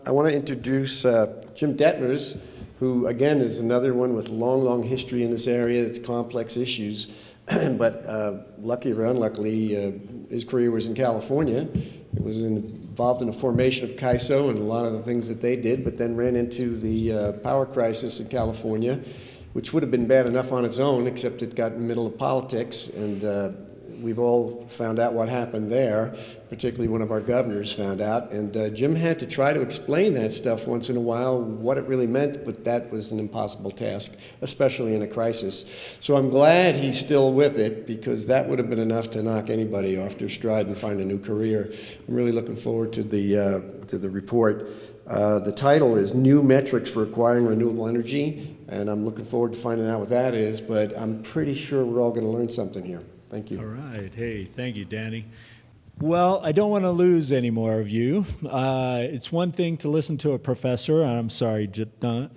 I want to introduce Jim Detmers, who again is another one with long history in this area. It's complex issues, but lucky or unluckily, his career was in California. It was involved in the formation of CAISO and a lot of the things that they did, but then ran into the power crisis in California, which would have been bad enough on its own, except it got in the middle of politics, and we've all found out what happened there, particularly one of our governors found out. And Jim had to try to explain that stuff once in a while, what it really meant, but that was an impossible task, especially in a crisis. So I'm glad he's still with it, because that would have been enough to knock anybody off their stride and find a new career. I'm really looking forward to the report. The title is New Metrics for Acquiring Renewable Energy, and I'm looking forward to finding out what that is, but I'm pretty sure we're all going to learn something here. Thank you. All right. Hey, thank you, Danny. Well, I don't want to lose any more of you. It's one thing to listen to a professor. I'm sorry, John.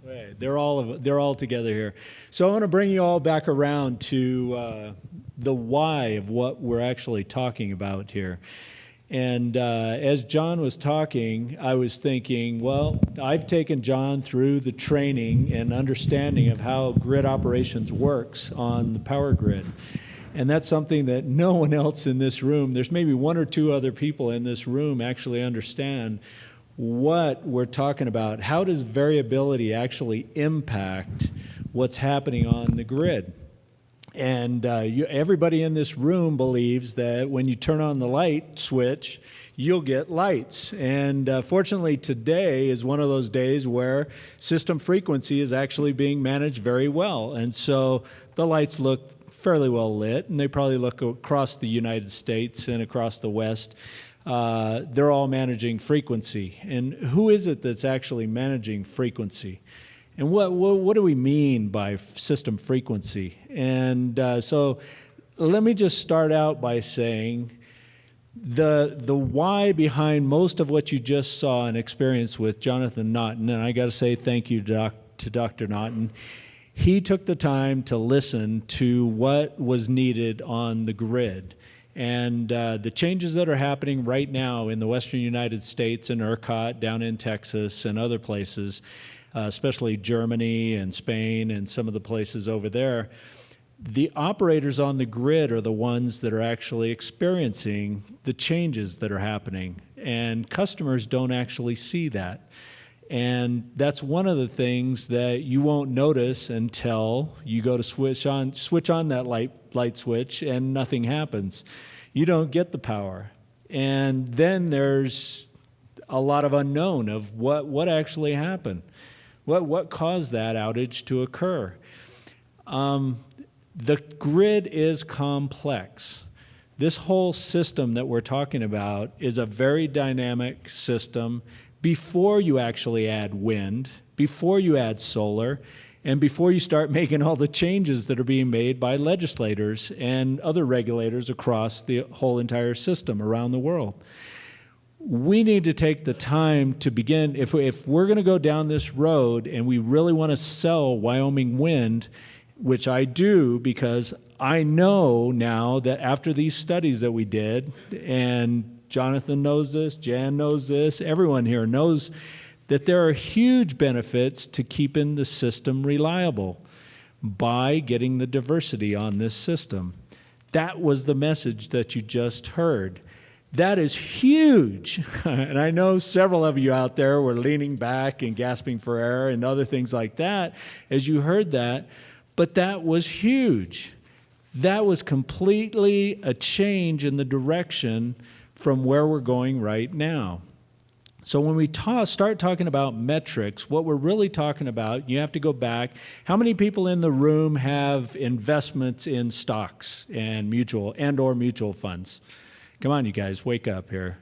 Wait, they're all together here. So I want to bring you all back around to the why of what we're actually talking about here. And as John was talking, I was thinking, well, I've taken John through the training and understanding of how grid operations works on the power grid. And that's something that no one else in this room, there's maybe one or two other people in this room actually understand what we're talking about. How does variability actually impact what's happening on the grid? And everybody in this room believes that when you turn on the light switch, you'll get lights. And fortunately, today is one of those days where system frequency is actually being managed very well. And so the lights look fairly well lit, and they probably look across the United States and across the West. They're all managing frequency. And who is it that's actually managing frequency? And what do we mean by system frequency? And so let me just start out by saying the why behind most of what you just saw and experienced with Jonathan Naughton, and I got to say thank you to Dr. Naughton. He took the time to listen to what was needed on the grid. And the changes that are happening right now in the western United States and ERCOT down in Texas and other places, especially Germany and Spain and some of the places over there, the operators on the grid are the ones that are actually experiencing the changes that are happening, and customers don't actually see that. And that's one of the things that you won't notice until you go to switch on that light switch and nothing happens. You don't get the power. And then there's a lot of unknown of what actually happened. What caused that outage to occur? The grid is complex. This whole system that we're talking about is a very dynamic system before you actually add wind, before you add solar, and before you start making all the changes that are being made by legislators and other regulators across the whole entire system around the world. We need to take the time to begin, if we're going to go down this road and we really want to sell Wyoming wind, which I do because I know now that after these studies that we did, and Jonathan knows this, Jan knows this, everyone here knows that there are huge benefits to keeping the system reliable by getting the diversity on this system. That was the message that you just heard. That is huge. And I know several of you out there were leaning back and gasping for air and other things like that as you heard that, but that was huge. That was completely a change in the direction from where we're going right now. So when we start talking about metrics, what we're really talking about, you have to go back. How many people in the room have investments in stocks and or mutual funds? Come on, you guys, wake up here.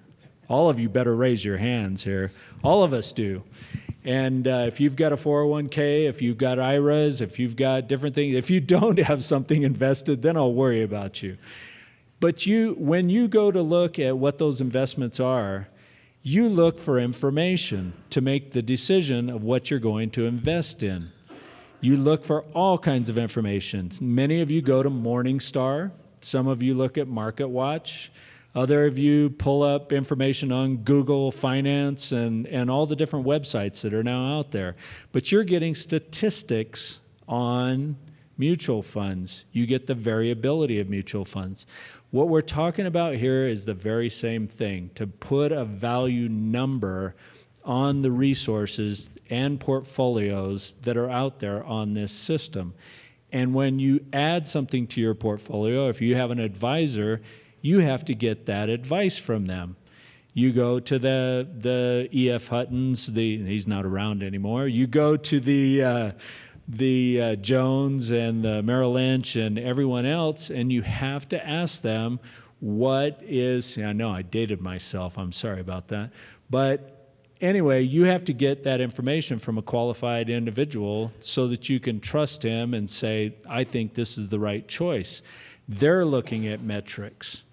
All of you better raise your hands here. All of us do. And if you've got a 401k, if you've got IRAs, if you've got different things, if you don't have something invested, then I'll worry about you. But when you go to look at what those investments are, you look for information to make the decision of what you're going to invest in. You look for all kinds of information. Many of you go to Morningstar. Some of you look at MarketWatch. Other of you pull up information on Google Finance and all the different websites that are now out there. But you're getting statistics on mutual funds. You get the variability of mutual funds. What we're talking about here is the very same thing, to put a value number on the resources and portfolios that are out there on this system. And when you add something to your portfolio, if you have an advisor, you have to get that advice from them. You go to the E.F. Huttons, he's not around anymore. You go to the Jones and the Merrill Lynch and everyone else, and you have to ask them what is, I know I dated myself, I'm sorry about that, but anyway, you have to get that information from a qualified individual so that you can trust him and say, I think this is the right choice. They're looking at metrics,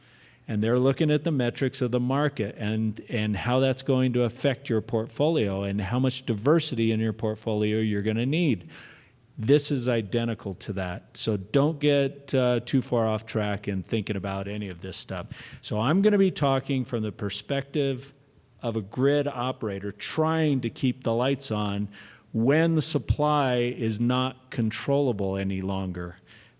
and they're looking at the metrics of the market and how that's going to affect your portfolio and how much diversity in your portfolio you're going to need. This is identical to that. So don't get too far off track in thinking about any of this stuff. So I'm going to be talking from the perspective of a grid operator trying to keep the lights on when the supply is not controllable any longer.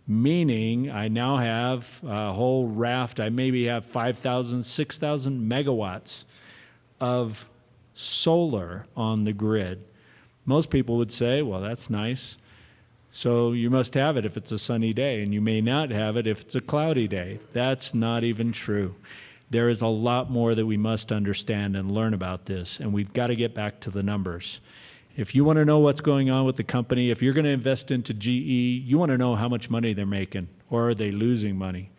Meaning I now have a whole raft, I maybe have 5,000, 6,000 megawatts of solar on the grid. Most people would say, well, that's nice. So you must have it if it's a sunny day, and you may not have it if it's a cloudy day. That's not even true. There is a lot more that we must understand and learn about this, and we've got to get back to the numbers. If you want to know what's going on with the company, if you're going to invest into GE, you want to know how much money they're making, or are they losing money?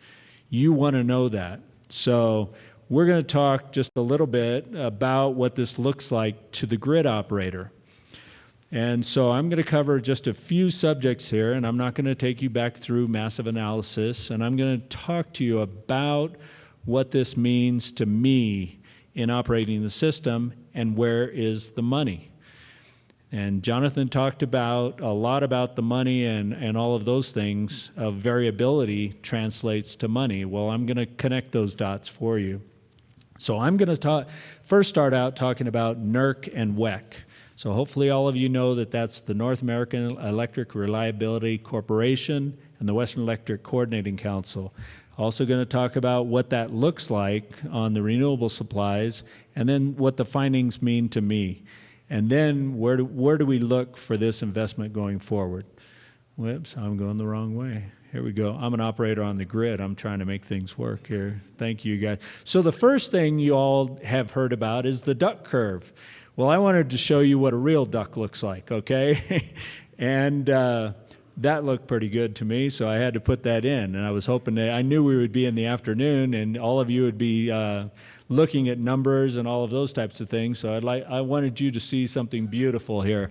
You want to know that. So we're going to talk just a little bit about what this looks like to the grid operator. And so I'm going to cover just a few subjects here, and I'm not going to take you back through massive analysis, and I'm going to talk to you about what this means to me in operating the system and where is the money. And Jonathan talked about a lot about the money and all of those things of variability translates to money. Well, I'm going to connect those dots for you. So I'm going to first start out talking about NERC and WEC. So hopefully all of you know that that's the North American Electric Reliability Corporation and the Western Electric Coordinating Council. Also going to talk about what that looks like on the renewable supplies, and then what the findings mean to me. And then where do we look for this investment going forward? Whoops, I'm going the wrong way. Here we go. I'm an operator on the grid. I'm trying to make things work here. Thank you, guys. So the first thing you all have heard about is the duck curve. Well, I wanted to show you what a real duck looks like, okay? And that looked pretty good to me, so I had to put that in. And I was hoping that I knew we would be in the afternoon, and all of you would be looking at numbers and all of those types of things. So I wanted you to see something beautiful here.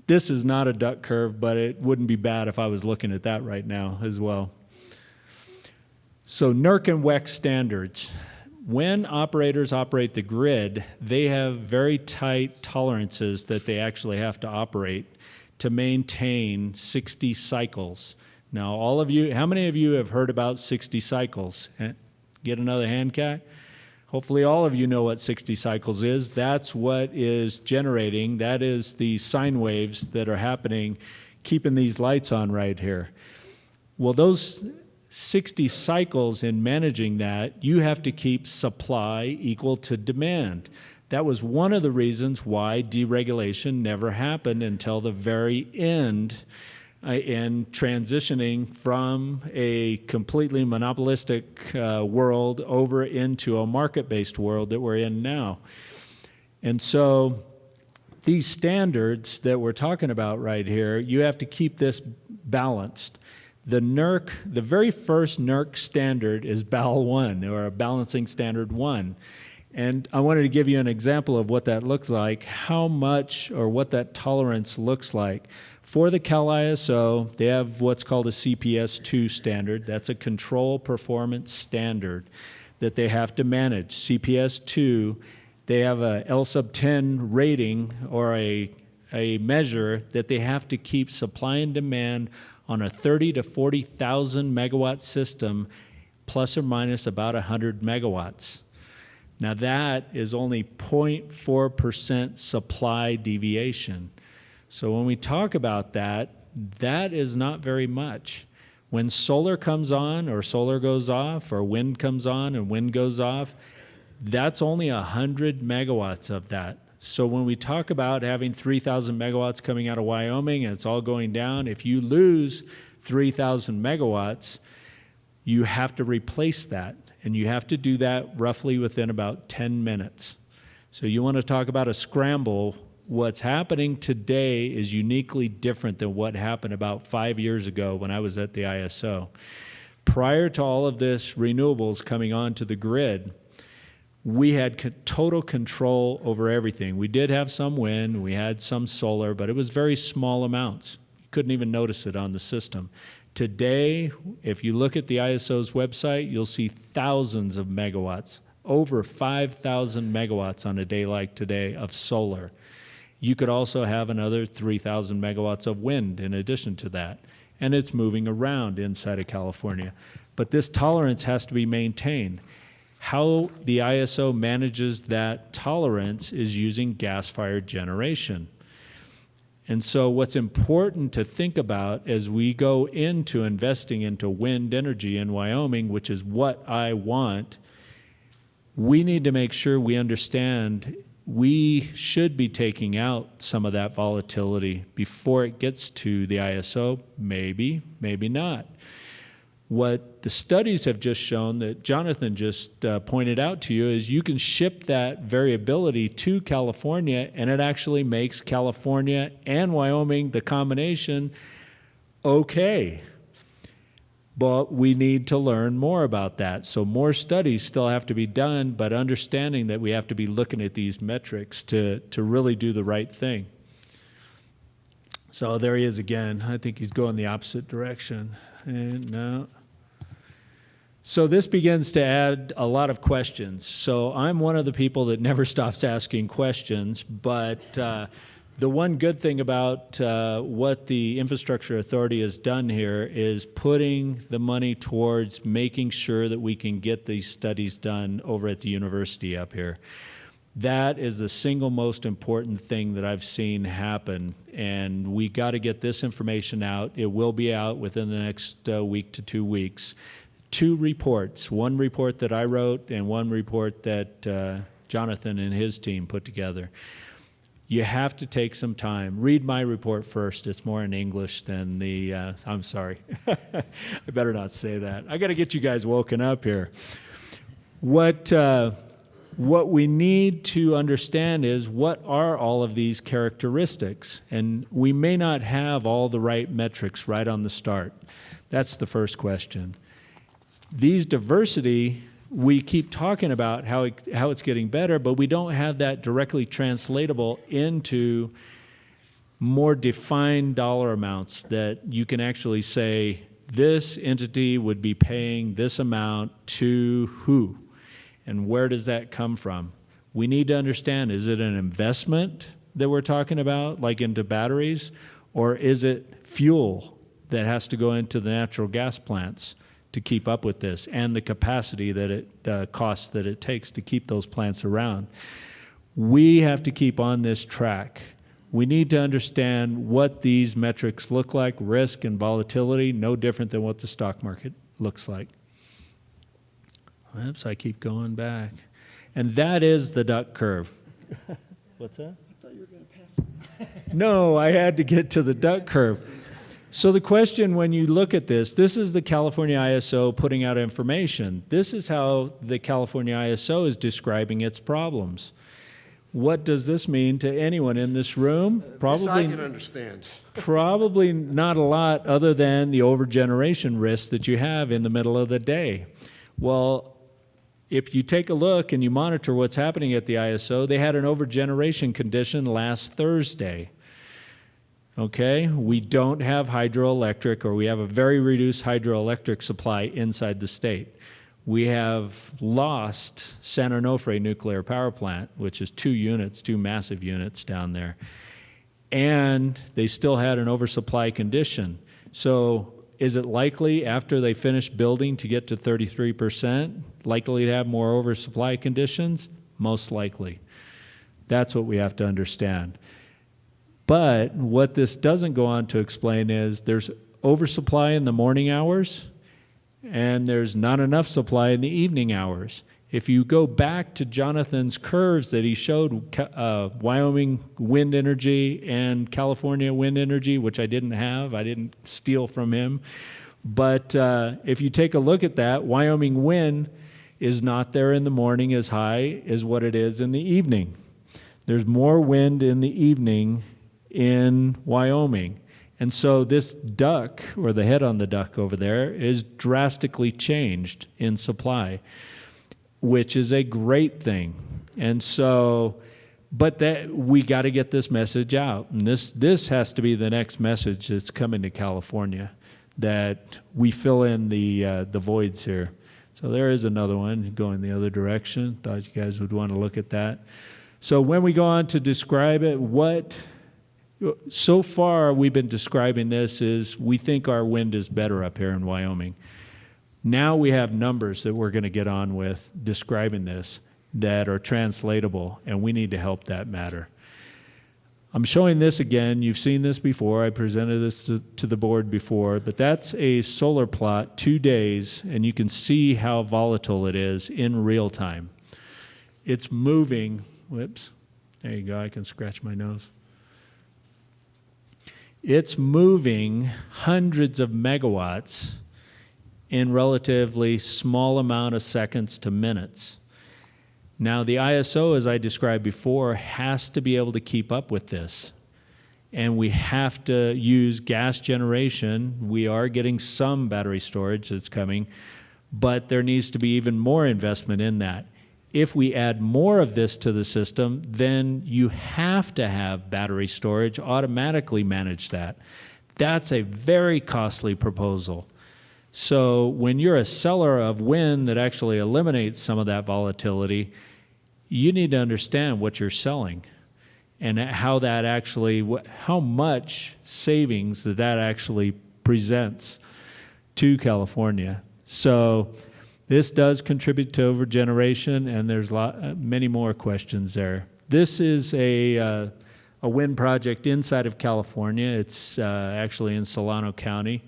This is not a duck curve, but it wouldn't be bad if I was looking at that right now as well. So NERC and WEC standards. When operators operate the grid, they have very tight tolerances that they actually have to operate to maintain 60 cycles. Now, all of you, how many of you have heard about 60 cycles? Get another hand, Cat? Hopefully all of you know what 60 cycles is. That's what is generating, that is the sine waves that are happening, keeping these lights on right here. Well, those 60 cycles in managing that, you have to keep supply equal to demand. That was one of the reasons why deregulation never happened until the very end in transitioning from a completely monopolistic world over into a market-based world that we're in now. And so these standards that we're talking about right here, you have to keep this balanced. The NERC, the very first NERC standard is BAL 1, or a Balancing Standard 1. And I wanted to give you an example of what that looks like, how much or what that tolerance looks like. For the CAISO, they have what's called a CPS2 standard. That's a control performance standard that they have to manage. CPS2, they have a L sub 10 rating or a measure that they have to keep supply and demand on a 30 to 40,000 megawatt system plus or minus about 100 megawatts. Now that is only 0.4% supply deviation. So when we talk about that, that is not very much. When solar comes on or solar goes off, or wind comes on and wind goes off, that's only 100 megawatts of that. So when we talk about having 3,000 megawatts coming out of Wyoming and it's all going down, if you lose 3,000 megawatts, you have to replace that. And you have to do that roughly within about 10 minutes. So you want to talk about a scramble. What's happening today is uniquely different than what happened about 5 years ago when I was at the ISO. Prior to all of this renewables coming onto the grid, we had total control over everything. We did have some wind, we had some solar, but it was very small amounts. You couldn't even notice it on the system. Today, if you look at the ISO's website, you'll see thousands of megawatts, over 5,000 megawatts on a day like today of solar. You could also have another 3,000 megawatts of wind in addition to that, and it's moving around inside of California. But this tolerance has to be maintained. How the ISO manages that tolerance is using gas-fired generation. And so what's important to think about as we go into investing into wind energy in Wyoming, which is what I want, we need to make sure we understand we should be taking out some of that volatility before it gets to the ISO, maybe, maybe not. What the studies have just shown that Jonathan just pointed out to you is you can ship that variability to California, and it actually makes California and Wyoming, the combination, okay. But we need to learn more about that. So more studies still have to be done, but understanding that we have to be looking at these metrics to really do the right thing. So there he is again. I think he's going the opposite direction. And no. So this begins to add a lot of questions. So I'm one of the people that never stops asking questions, but the one good thing about what the Infrastructure Authority has done here is putting the money towards making sure that we can get these studies done over at the university up here. That is the single most important thing that I've seen happen, and we got to get this information out. It will be out within the next week to 2 weeks. 2 reports, one report that I wrote and one report that Jonathan and his team put together. You have to take some time. Read my report first. It's more in English than the, I'm sorry. I better not say that. I got to get you guys woken up here. What we need to understand is what are all of these characteristics? And we may not have all the right metrics right on the start. That's the first question. These diversity, we keep talking about how it's getting better, but we don't have that directly translatable into more defined dollar amounts that you can actually say, this entity would be paying this amount to who? And where does that come from? We need to understand, is it an investment that we're talking about, like into batteries, or is it fuel that has to go into the natural gas plants to keep up with this, and the capacity that it costs that it takes to keep those plants around? We have to keep on this track. We need to understand what these metrics look like, risk and volatility, no different than what the stock market looks like. Oops, I keep going back. And that is the duck curve. What's that? I thought you were going to pass it. No, I had to get to the duck curve. So the question when you look at this is the California ISO putting out information. This is how the California ISO is describing its problems. What does this mean to anyone in this room? Probably I can understand. Probably not a lot other than the overgeneration risk that you have in the middle of the day. Well, if you take a look and you monitor what's happening at the ISO, they had an overgeneration condition last Thursday. Okay, we don't have hydroelectric, or we have a very reduced hydroelectric supply inside the state. We have lost San Onofre nuclear power plant, which is 2 units, 2 massive units down there. And they still had an oversupply condition. So is it likely after they finish building to get to 33%? Likely to have more oversupply conditions? Most likely. That's what we have to understand. But what this doesn't go on to explain is there's oversupply in the morning hours, and there's not enough supply in the evening hours. If you go back to Jonathan's curves that he showed, Wyoming wind energy and California wind energy, which I didn't have, I didn't steal from him. But if you take a look at that, Wyoming wind is not there in the morning as high as what it is in the evening. There's more wind in the evening in Wyoming. And so this duck, or the head on the duck over there, is drastically changed in supply, which is a great thing. And so, but that we got to get this message out. And this has to be the next message that's coming to California, that we fill in the voids here. So there is another one going the other direction. Thought you guys would want to look at that. So when we go on to describe it, so far we've been describing this is we think our wind is better up here in Wyoming. Now we have numbers that we're going to get on with describing this that are translatable, and we need to help that matter. I'm showing this again. You've seen this before. I presented this to the board before, but that's a solar plot, 2 days, and you can see how volatile it is in real time. It's moving. Whoops. There you go. I can scratch my nose. It's moving hundreds of megawatts in relatively small amount of seconds to minutes. Now, the ISO, as I described before, has to be able to keep up with this. And we have to use gas generation. We are getting some battery storage that's coming, but there needs to be even more investment in that. If we add more of this to the system, then you have to have battery storage automatically manage that. That's a very costly proposal. So when you're a seller of wind that actually eliminates some of that volatility, you need to understand what you're selling and how that actually, how much savings that actually presents to California. So this does contribute to overgeneration, and there's many more questions there. This is a wind project inside of California. It's actually in Solano County.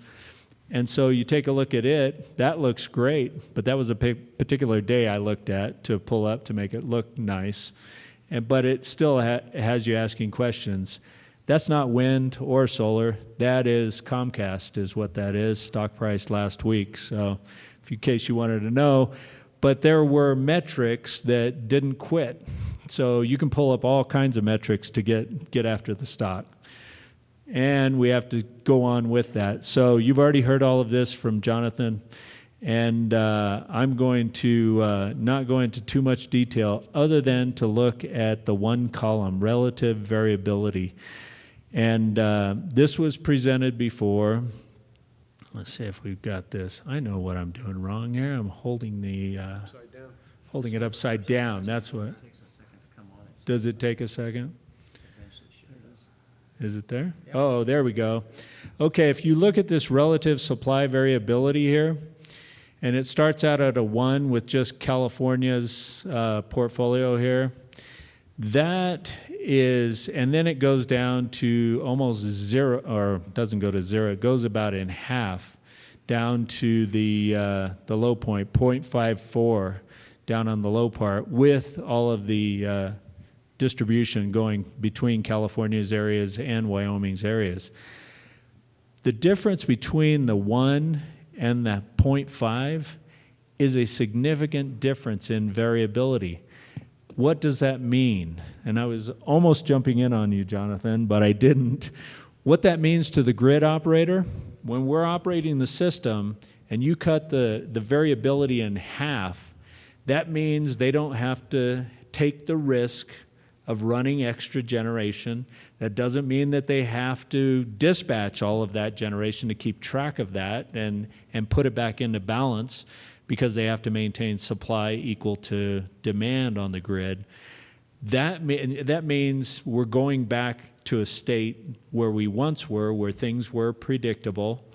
And so you take a look at it, that looks great, but that was a particular day I looked at to pull up to make it look nice. But it still has you asking questions. That's not wind or solar. That is Comcast is what that is, stock price last week. So in case you wanted to know. But there were metrics that didn't quit. So you can pull up all kinds of metrics to get after the stock. And we have to go on with that. So you've already heard all of this from Jonathan, and I'm going to not go into too much detail other than to look at the one column, relative variability. And this was presented before. Let's see if we've got this. I know what I'm doing wrong here. I'm holding holding it upside down. That's what. Does it take a second? Is it there? Yep. Oh, there we go. Okay, if you look at this relative supply variability here, and it starts out at a 1 with just California's portfolio here, that is, and then it goes down to almost 0, or doesn't go to 0, it goes about in half down to the low point, 0.54 down on the low part with all of the distribution going between California's areas and Wyoming's areas. The difference between the 1 and the 0.5 is a significant difference in variability. What does that mean? And I was almost jumping in on you, Jonathan, but I didn't. What that means to the grid operator, when we're operating the system and you cut the variability in half, that means they don't have to take the risk of running extra generation. That doesn't mean that they have to dispatch all of that generation to keep track of that and put it back into balance because they have to maintain supply equal to demand on the grid. That means we're going back to a state where we once were, where things were predictable,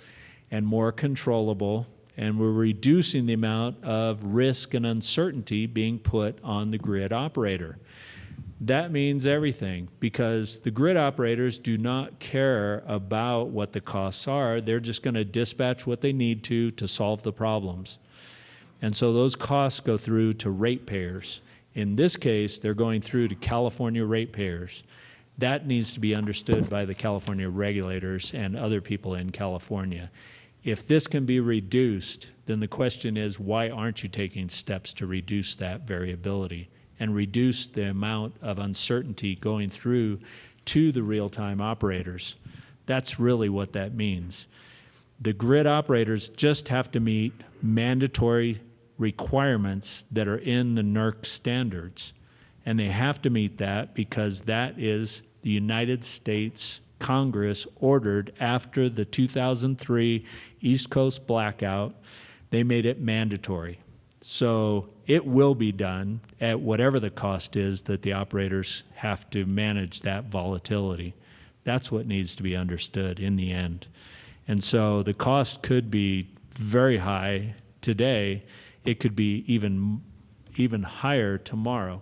and more controllable, and we're reducing the amount of risk and uncertainty being put on the grid operator. That means everything, because the grid operators do not care about what the costs are. They're just going to dispatch what they need to solve the problems. And so those costs go through to ratepayers. In this case, they're going through to California ratepayers. That needs to be understood by the California regulators and other people in California. If this can be reduced, then the question is, why aren't you taking steps to reduce that variability and reduce the amount of uncertainty going through to the real-time operators? That's really what that means. The grid operators just have to meet mandatory requirements that are in the NERC standards. And they have to meet that because that is the United States Congress ordered after the 2003 East Coast blackout. They made it mandatory. So it will be done at whatever the cost is that the operators have to manage that volatility. That's what needs to be understood in the end. And so the cost could be very high today. It could be even higher tomorrow.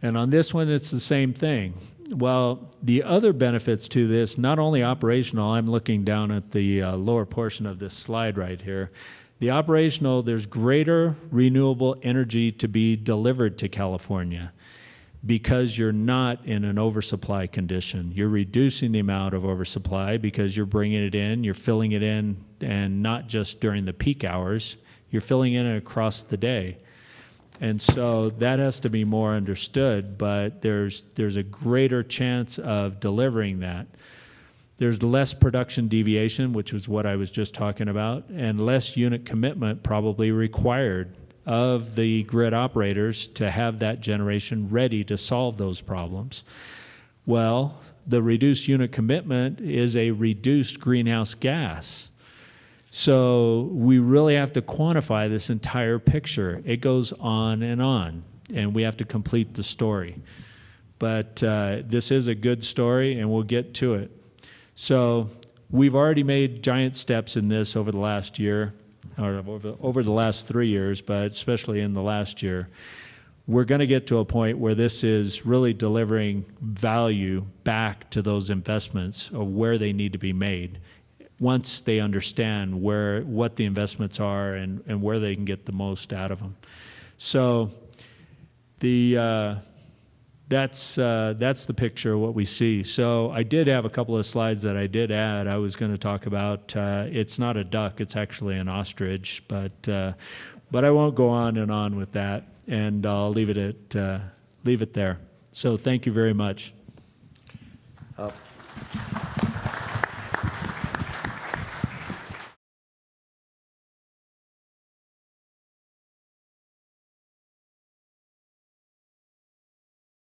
And on this one, it's the same thing. Well, the other benefits to this, not only operational, I'm looking down at the lower portion of this slide right here. The operational, there's greater renewable energy to be delivered to California because you're not in an oversupply condition. You're reducing the amount of oversupply because you're bringing it in, you're filling it in, and not just during the peak hours, you're filling in it across the day. And so that has to be more understood, but there's a greater chance of delivering that. There's less production deviation, which is what I was just talking about, and less unit commitment probably required of the grid operators to have that generation ready to solve those problems. Well, the reduced unit commitment is a reduced greenhouse gas. So we really have to quantify this entire picture. It goes on, and we have to complete the story. But this is a good story, and we'll get to it. So we've already made giant steps in this over the last year, or over the last 3 years, but especially in the last year. We're going to get to a point where this is really delivering value back to those investments of where they need to be made once they understand what the investments are and where they can get the most out of them. So that's the picture of what we see. So I did have a couple of slides that I did add. I was going to talk about it's not a duck, it's actually an ostrich, but I won't go on and on with that, and I'll leave it there. So thank you very much.